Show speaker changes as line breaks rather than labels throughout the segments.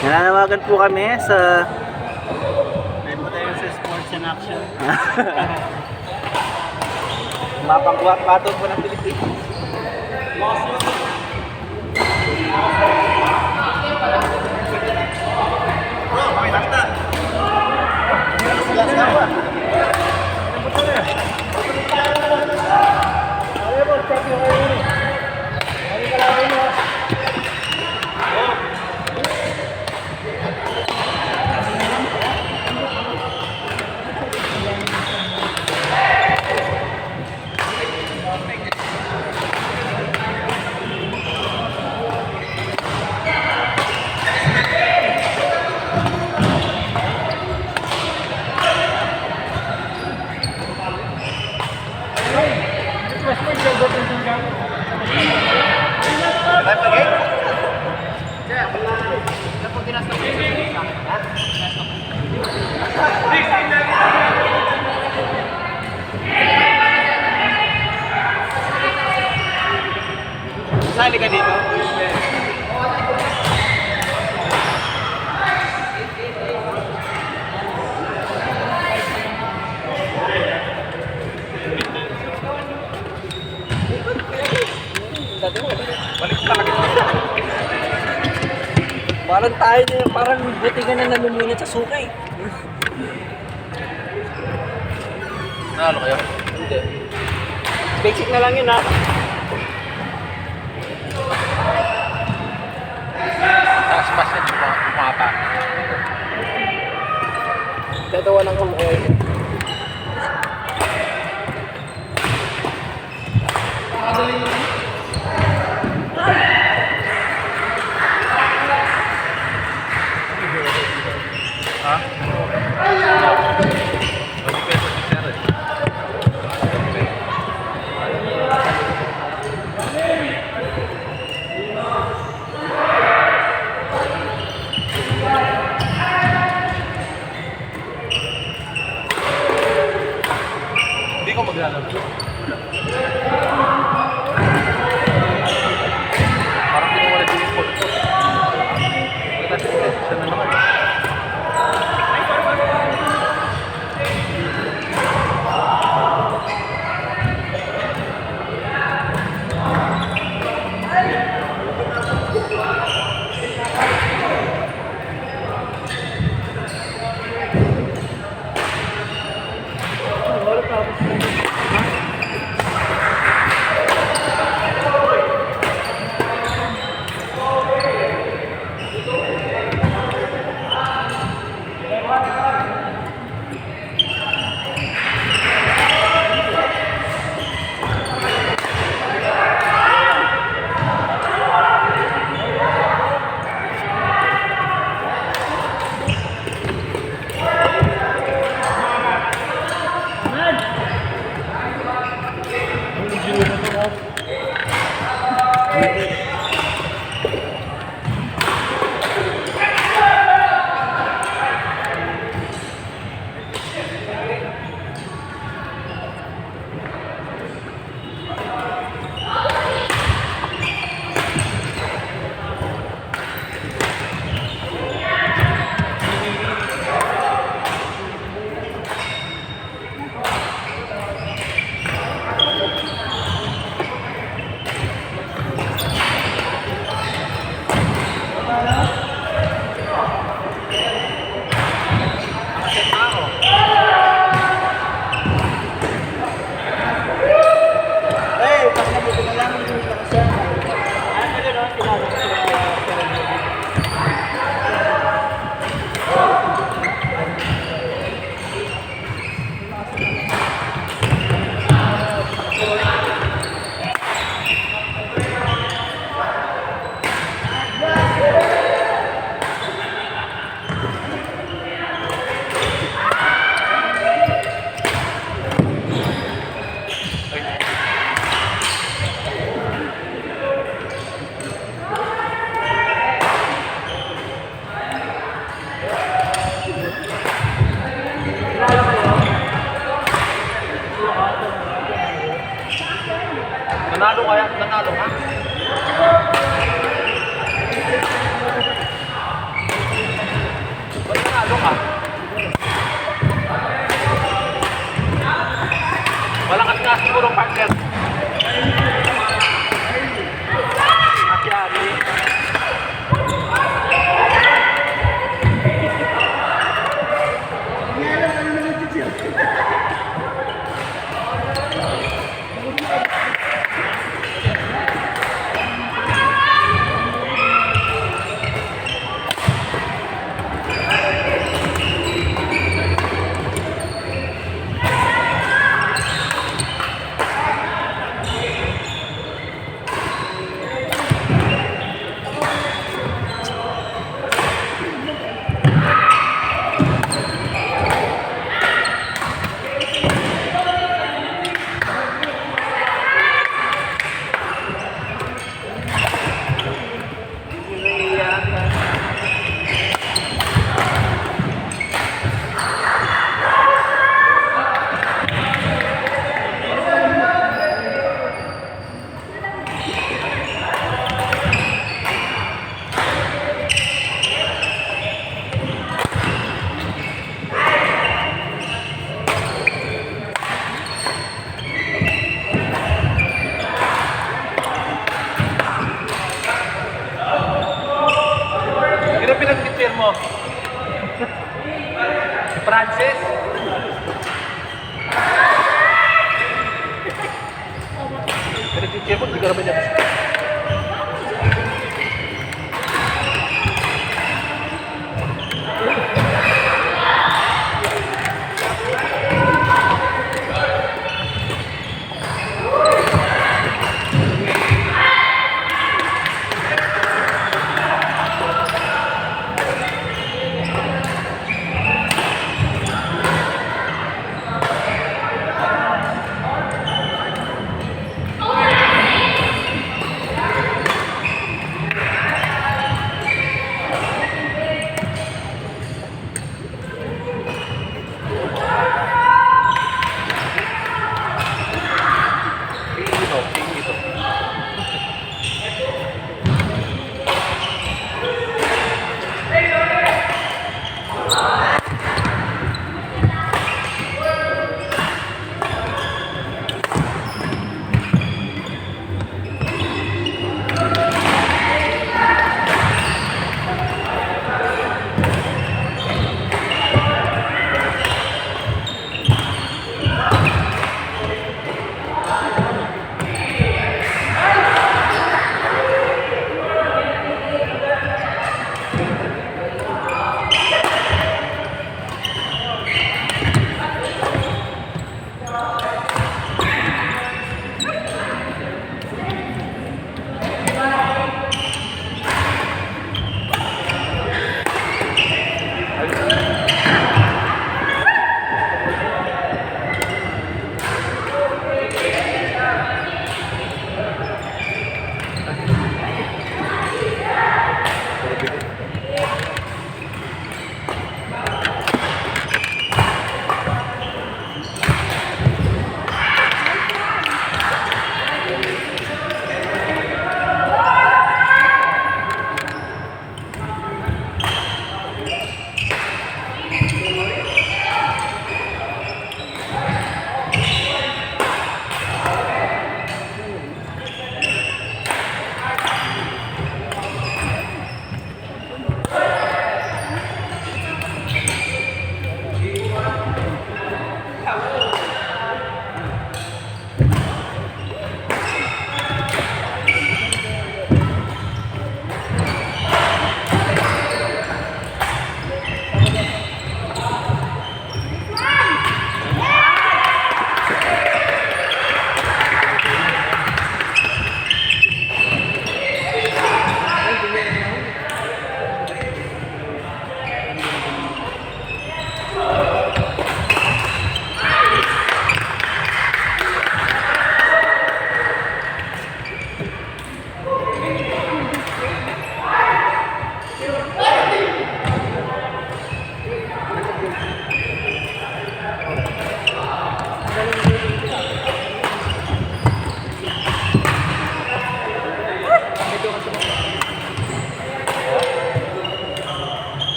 Nananawagan po kami sa
Meron tayo sa sports and action.
mapangkuhat patong po ng Pilipinas.
Bro, makita. Sali ka dito? Balik pa lagi.
Parang tayo na, parang buti ka na nanumunod sa sukay.
Nalo kayo?
Hindi. Basic na lang yun ha.
Taas-pas yan yung pumata.
Tatawa ng kamay.
Ha? 20 pesos si sir eh. puro partner. Akyari. Sino pinag-teacher mo? Si Francis? Pinag-teacher mo, hindi ka naman niya gusto.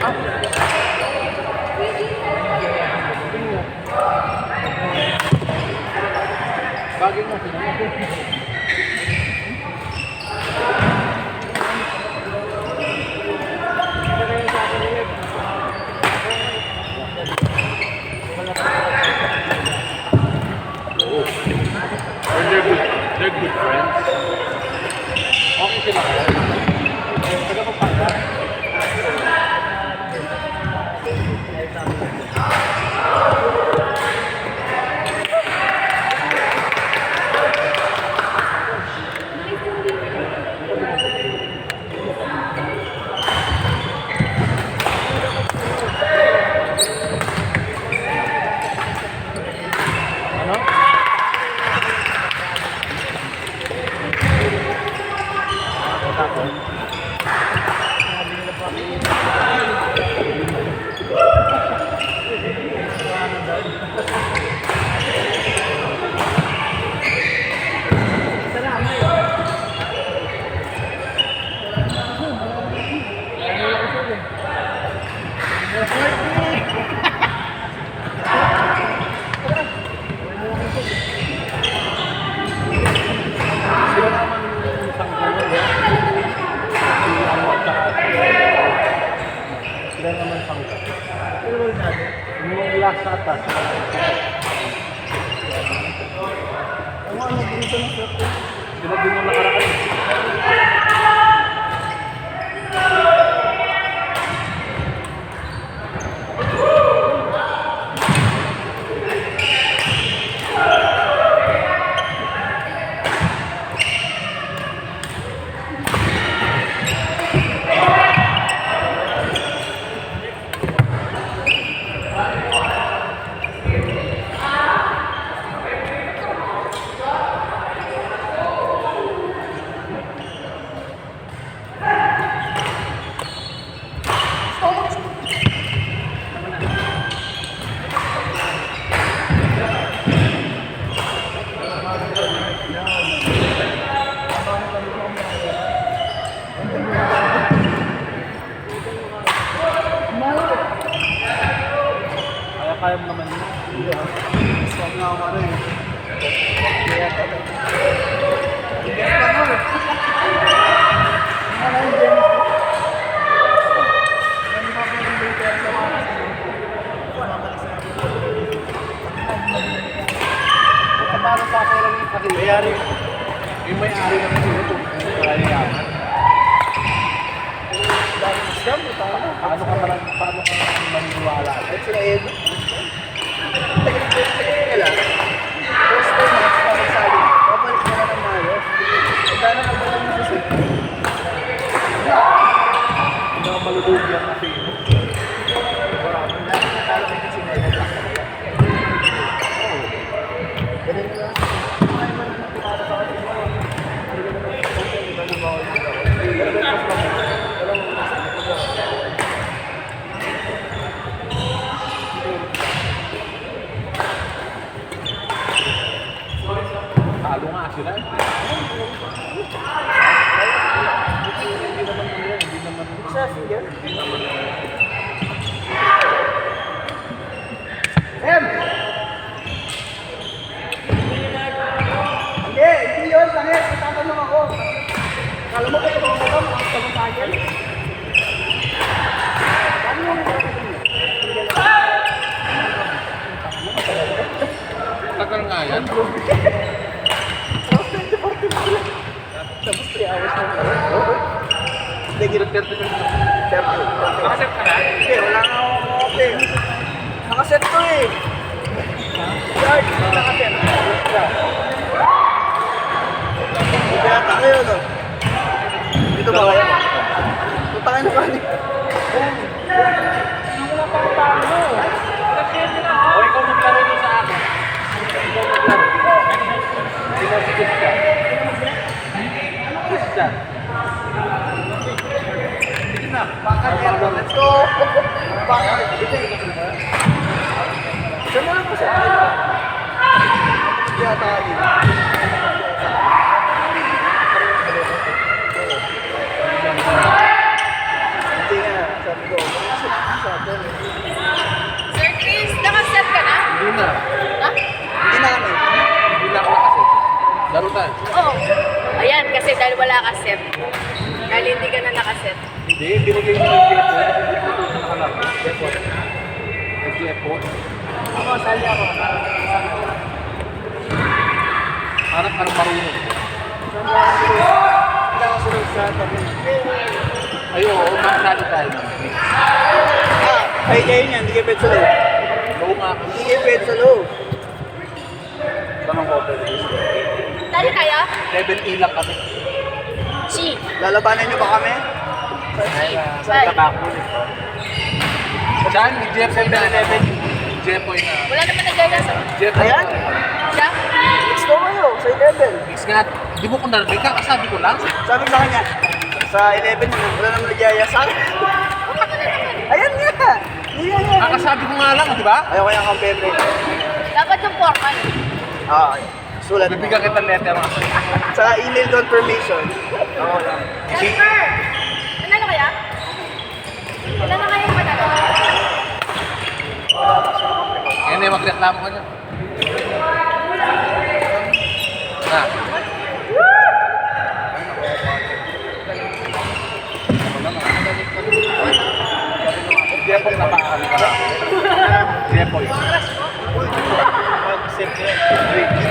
Ah,
They're good friends. Okay sila kaya. Taga Pampanga. Sila naman sangka. Pero natin, yung last atas. Ang mga nagdito ng swerte. Sila din yung nakaraan. Kaya mo naman yun. Hindi ha. Huwag nga ako rin. Kaya ka lang. Hindi ka nga rin. Ano yung James? Ano yung mga pinag-ibig sa mga para sa ako lang yung pakilayari. Yung may-ari naman sila ito. Maraming yaman. Dahil scam, paano ka maniniwala? At sila Edo. Teka lang. First time na pamagsali. Pabalik mo na ng mayo. Magkano ka ba lang sa sito? Hindi ako malulugyan kasi. Marami na. Nakala ko kasi na yun. Oo. Ganun na lang. Ay, man na kumata sa akin. Hindi ka naman kung iba na bawal nila. Ganun na lang. Alam mo na sa akin. Talo nga sila. Hindi naman nila. Hindi naman nila. Hindi naman nila. Em! Hindi yun. Tangit. Tatanong ako. Kala mo kayo mga mga mga sa akin? Ano yung mga tagal nga yan. Tapos 3 hours na ito. Hindi, ginag 30. Nakaset ka na? Hindi, wala nga akong open. Nakaset ko eh. Charge, nakaset. Hindi ata kayo, no? Dito ba kayo? Tutangin na kanin. Wala pa ang talo. O, ikaw maglaro ito sa akin. Ikaw maglaro. Ikaw si Christian. Christian. Sige na, bakit yan? Let's go! Bakit? Saan mo lang po sa akin? Hindi ata kanin. Hindi nga, sabi ko,
Sir Chris, nakaset ka na?
Hindi na.
Ha?
Hindi na kami. Hindi na ako nakaset.
Laro tayo.
Oo. Ayan, kasi dahil wala ka set. Dahil hindi ka na nakaset.
Hindi, binigay mo yung Jepo. Hindi ko ito nakalaro. Jepo. May Jepo.
Ako, sali ako.
Parang marunong.
Hindi ako sunod sa tabi.
Ay, oo, makasali tayo.
Ay, kayo niyan, hindi kayo pwede sa loob.
Oo nga.
Hindi kayo pwede sa loob.
Tanong ko, pwede.
Dali tayo?
7A lang kami.
Chi.
Lalabanan niyo ba kami?
Sa Tabaco. Saan? Jepo na 11. Jepo na.
Wala naman nagaya sa...
Jepo.
Ayan.
Siya?
Mix mo kayo, sa 11.
Mix nga. Di mo ko narinig. Kakasabi ko lang.
Sabi sa kanya, sa 11 yun, wala naman nagyaya sa akin. Ayan nga! Hindi nga yan.
Kakasabi ko nga lang, di ba?
Ayaw kaya kang pepe.
Dapat yung formal.
Ah, sulat mo.
Bibigyan kita letter.
Sa email confirmation. Oo lang.
Jennifer! Nanalo kaya? Ilan na kayo manalo?
Yan na yung magreklamo ka niya. Ha? Jepo na pa. Jepo yun.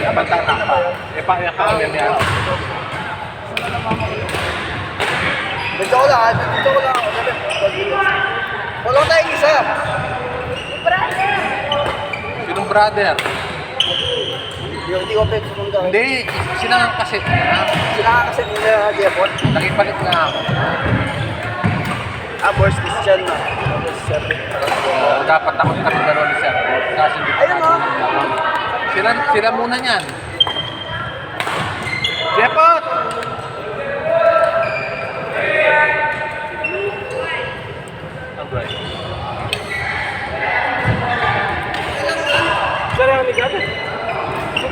Nabantang pa. E pa yung kami niya.
Dito ko lang, dito ko lang. Wala tayong isa.
Brother!
Sinong brother?
Hindi ko pwede sumunod.
Hindi, sila ang kaset niya.
Sila nga kasi nila Jepon.
Nakipalit na ako.
Boris Christian na.
Oo, dapat ako kami dalawa ni Sir. Kasi hindi
Ayun,
pa sila muna niyan. Jepot! Alright.
Sorry, ang ligat.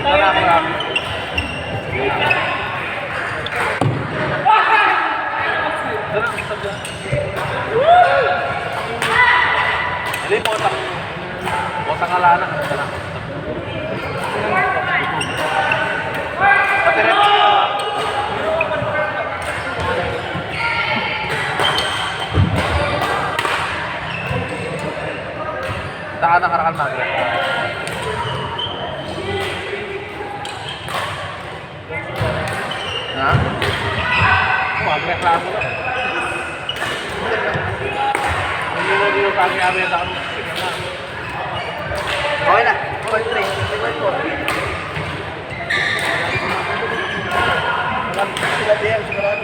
Marami. Hindi, potang alana. Pati rin. Saan ang karakal natin? Ha? Magreklamo na. Hindi mo yung kami-kami na ako.
Okay na. Call 3. Sila DM, sigurado.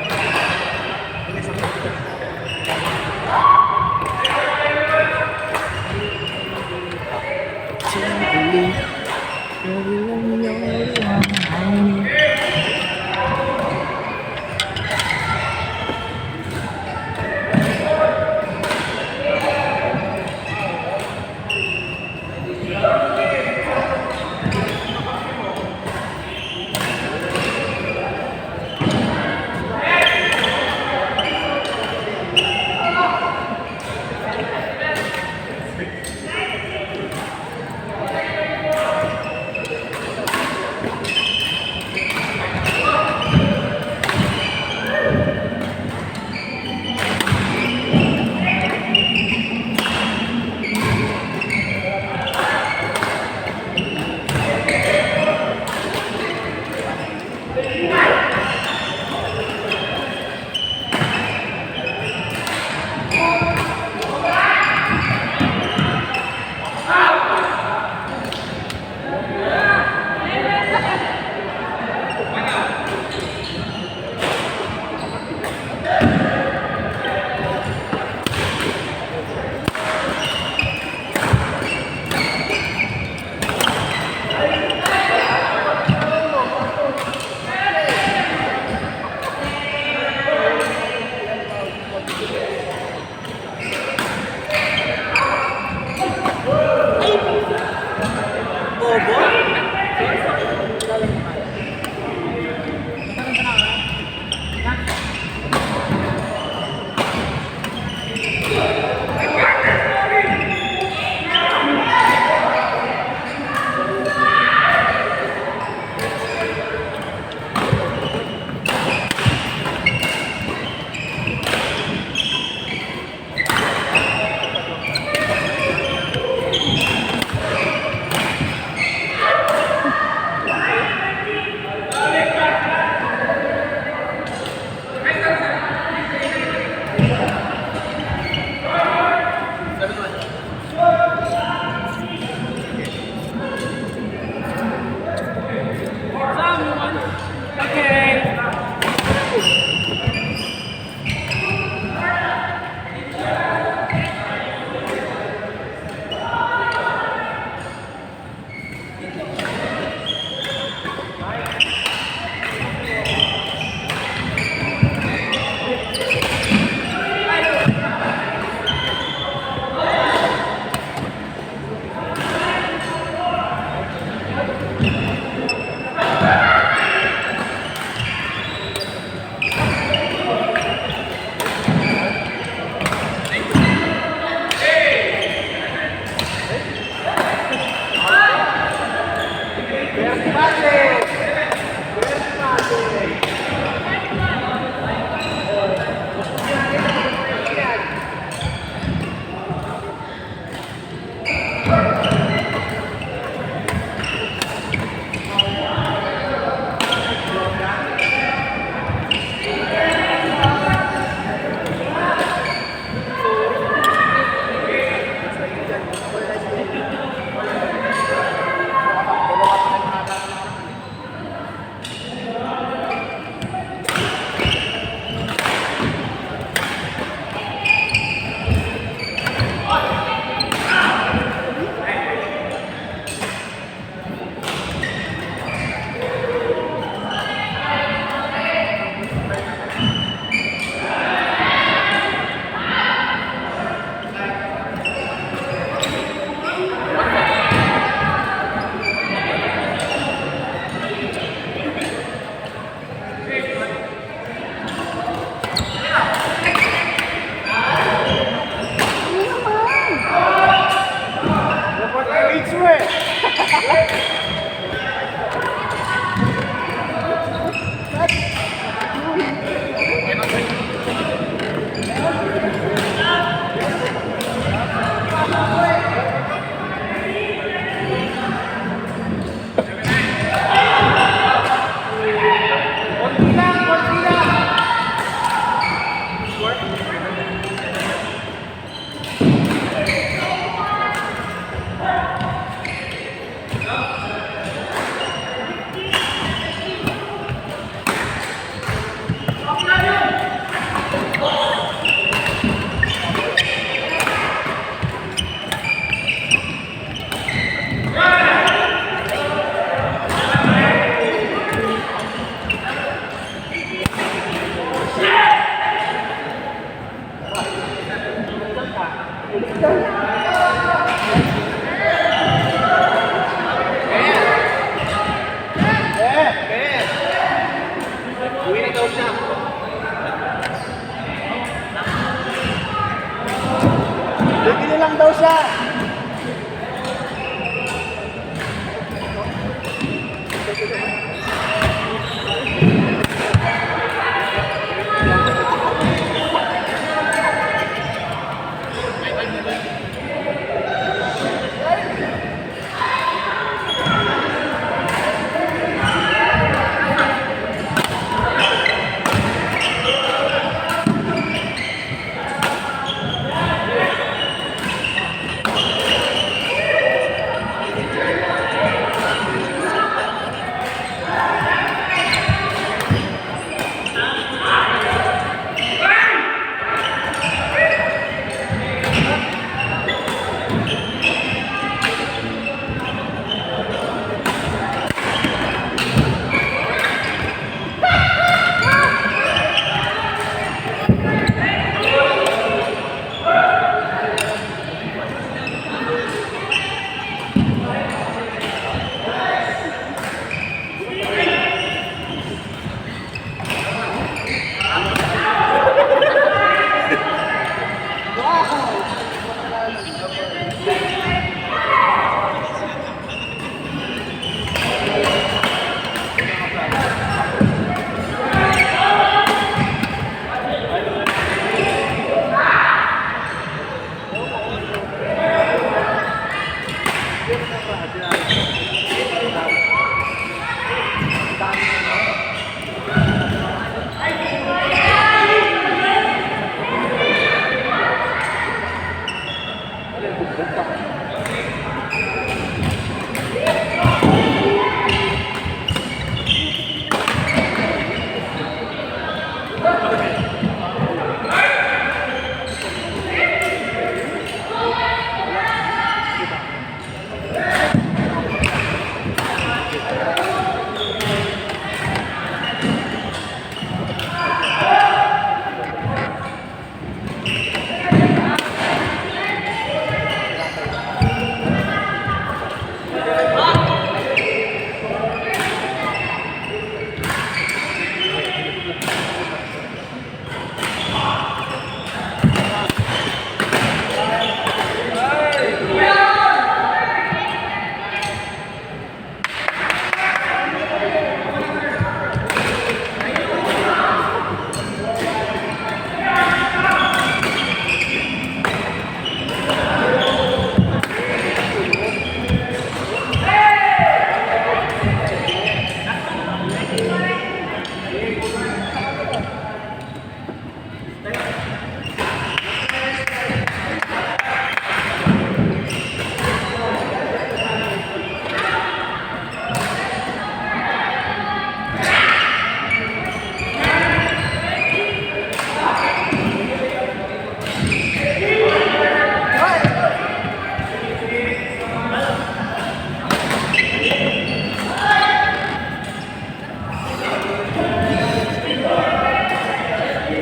daw siya.